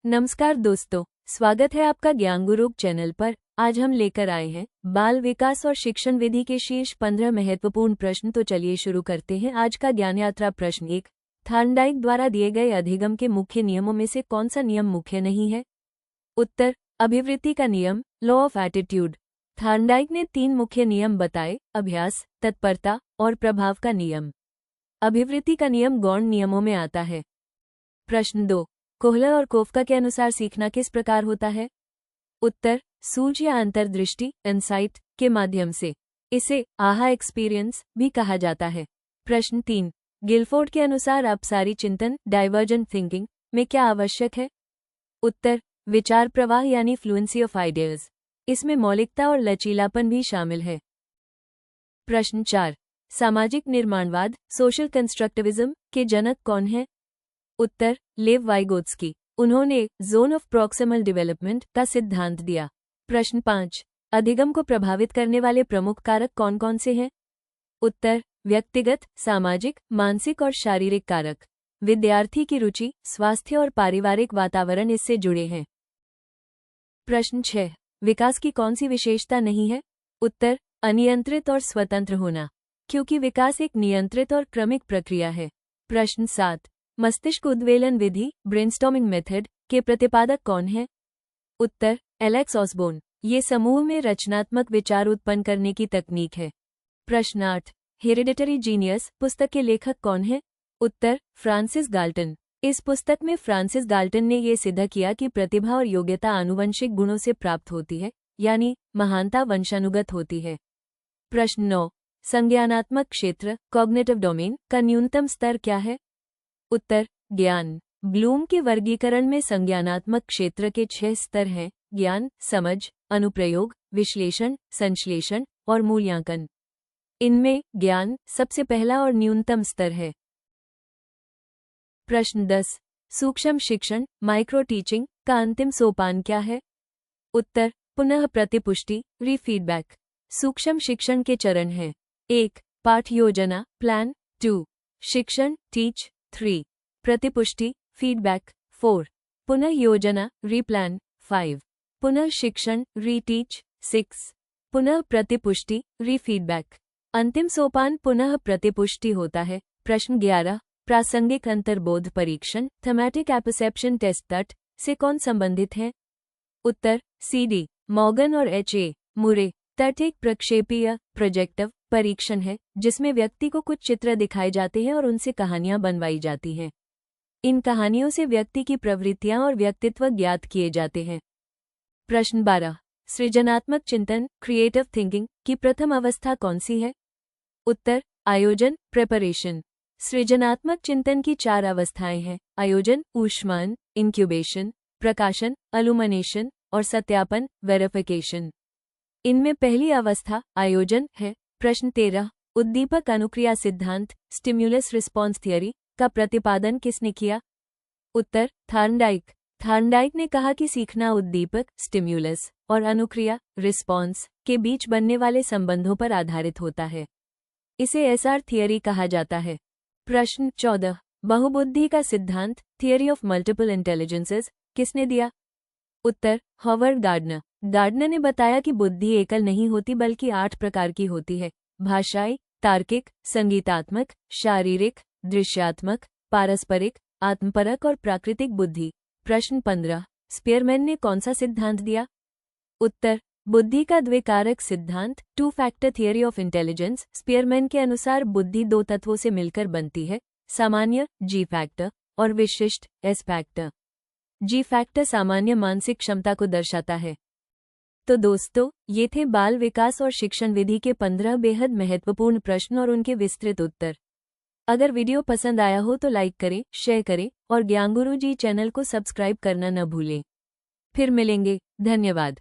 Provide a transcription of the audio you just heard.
नमस्कार दोस्तों, स्वागत है आपका ज्ञान गुरु चैनल पर। आज हम लेकर आए हैं बाल विकास और शिक्षण विधि के शीर्ष 15 महत्वपूर्ण प्रश्न। तो चलिए शुरू करते हैं आज का ज्ञान यात्रा। प्रश्न 1, थार्नडाइक द्वारा दिए गए अधिगम के मुख्य नियमों में से कौन सा नियम मुख्य नहीं है? उत्तर, अभिवृत्ति का नियम, लॉ ऑफ एटीट्यूड। थार्नडाइक ने 3 मुख्य नियम बताए: अभ्यास, तत्परता और प्रभाव का नियम। अभिवृत्ति का नियम गौण नियमों में आता है। प्रश्न 2, कोहलर और कोफका के अनुसार सीखना किस प्रकार होता है? उत्तर, सूझ या अंतर्दृष्टि, इंसाइट के माध्यम से। इसे आहा एक्सपीरियंस भी कहा जाता है। प्रश्न 3, गिलफोर्ड के अनुसार अपसारी चिंतन, डाइवर्जेंट थिंकिंग में क्या आवश्यक है? उत्तर, विचार प्रवाह यानी फ्लुएंसी ऑफ आइडियाज। इसमें मौलिकता और लचीलापन भी शामिल है। प्रश्न 4, सामाजिक निर्माणवाद, सोशल कंस्ट्रक्टिविज्म के जनक कौन है? उत्तर, लेव वाइगोत्स्की। उन्होंने जोन ऑफ प्रॉक्सिमल डेवलपमेंट का सिद्धांत दिया। प्रश्न 5, अधिगम को प्रभावित करने वाले प्रमुख कारक कौन कौन से हैं? उत्तर, व्यक्तिगत, सामाजिक, मानसिक और शारीरिक कारक। विद्यार्थी की रुचि, स्वास्थ्य और पारिवारिक वातावरण इससे जुड़े हैं। प्रश्न 6, विकास की कौन सी विशेषता नहीं है? उत्तर, अनियंत्रित और स्वतंत्र होना, क्योंकि विकास एक नियंत्रित और क्रमिक प्रक्रिया है। प्रश्न 7, मस्तिष्क उद्वेलन विधि, ब्रेनस्टॉर्मिंग मेथड के प्रतिपादक कौन है? उत्तर, एलेक्स ऑसबोर्न। ये समूह में रचनात्मक विचार उत्पन्न करने की तकनीक है। प्रश्न 8, हेरिडिटरी जीनियस पुस्तक के लेखक कौन है? उत्तर, फ्रांसिस गाल्टन। इस पुस्तक में फ्रांसिस गाल्टन ने ये सिद्ध किया कि प्रतिभा और योग्यता आनुवंशिक गुणों से प्राप्त होती है, यानी महानता वंशानुगत होती है। प्रश्न 9, संज्ञानात्मक क्षेत्र, कॉग्निटिव डोमेन का न्यूनतम स्तर क्या है? उत्तर, ज्ञान। ब्लूम के वर्गीकरण में संज्ञानात्मक क्षेत्र के 6 स्तर हैं: ज्ञान, समझ, अनुप्रयोग, विश्लेषण, संश्लेषण और मूल्यांकन। इनमें ज्ञान सबसे पहला और न्यूनतम स्तर है। प्रश्न 10, सूक्ष्म शिक्षण, माइक्रो टीचिंग का अंतिम सोपान क्या है? उत्तर, पुनः प्रतिपुष्टि, रीफीडबैक। सूक्ष्म शिक्षण के चरण हैं: 1, पाठ योजना, प्लान। 2, शिक्षण, टीच। 3, प्रतिपुष्टि, फीडबैक। 4, पुनः योजना, रीप्लान। 5, पुनः शिक्षण, रीटीच। 6, पुनः प्रतिपुष्टि, रीफीडबैक। अंतिम सोपान पुनः प्रतिपुष्टि होता है। प्रश्न 11, प्रासंगिक अंतर्बोध परीक्षण, थीमेटिक एपर्सेप्शन टेस्ट तट से कौन संबंधित है? उत्तर, CD मॉर्गन और H.A. मुरे। तट एक प्रक्षेपीय, प्रोजेक्टिव परीक्षण है जिसमें व्यक्ति को कुछ चित्र दिखाए जाते हैं और उनसे कहानियां बनवाई जाती हैं। इन कहानियों से व्यक्ति की प्रवृत्तियां और व्यक्तित्व ज्ञात किए जाते हैं। प्रश्न 12, सृजनात्मक चिंतन, क्रिएटिव थिंकिंग की प्रथम अवस्था कौन सी है? उत्तर, आयोजन, प्रेपरेशन। सृजनात्मक चिंतन की 4 अवस्थाएं हैं: आयोजन, ऊष्मान, इंक्यूबेशन, प्रकाशन, अलुमिनेशन और सत्यापन, वेरिफिकेशन। इनमें पहली अवस्था आयोजन है। प्रश्न 13, उद्दीपक अनुक्रिया सिद्धांत, स्टिम्युलस रिस्पॉन्स थियरी का प्रतिपादन किसने किया? उत्तर, थार्नडाइक। थार्नडाइक ने कहा कि सीखना उद्दीपक, स्टिम्युलस और अनुक्रिया, रिस्पॉन्स के बीच बनने वाले संबंधों पर आधारित होता है। इसे SR थियरी कहा जाता है। प्रश्न 14, बहुबुद्धि का सिद्धांत, थियरी ऑफ मल्टीपल इंटेलिजेंसेस किसने दिया? उत्तर, हॉवर्ड गार्डनर। गार्डनर ने बताया कि बुद्धि एकल नहीं होती बल्कि 8 प्रकार की होती है: भाषाई, तार्किक, संगीतात्मक, शारीरिक, दृश्यात्मक, पारस्परिक, आत्मपरक और प्राकृतिक बुद्धि। प्रश्न 15, स्पीयरमैन ने कौन सा सिद्धांत दिया? उत्तर, बुद्धि का द्विकारक सिद्धांत, 2 factor theory of intelligence. Spearman के अनुसार बुद्धि 2 तत्वों से मिलकर बनती है: सामान्य, G फैक्टर और विशिष्ट, S फैक्टर। G फैक्टर सामान्य मानसिक क्षमता को दर्शाता है। तो दोस्तों, ये थे बाल विकास और शिक्षण विधि के 15 बेहद महत्वपूर्ण प्रश्न और उनके विस्तृत उत्तर। अगर वीडियो पसंद आया हो तो लाइक करें, शेयर करें और ज्ञान गुरु जी चैनल को सब्सक्राइब करना न भूलें। फिर मिलेंगे। धन्यवाद।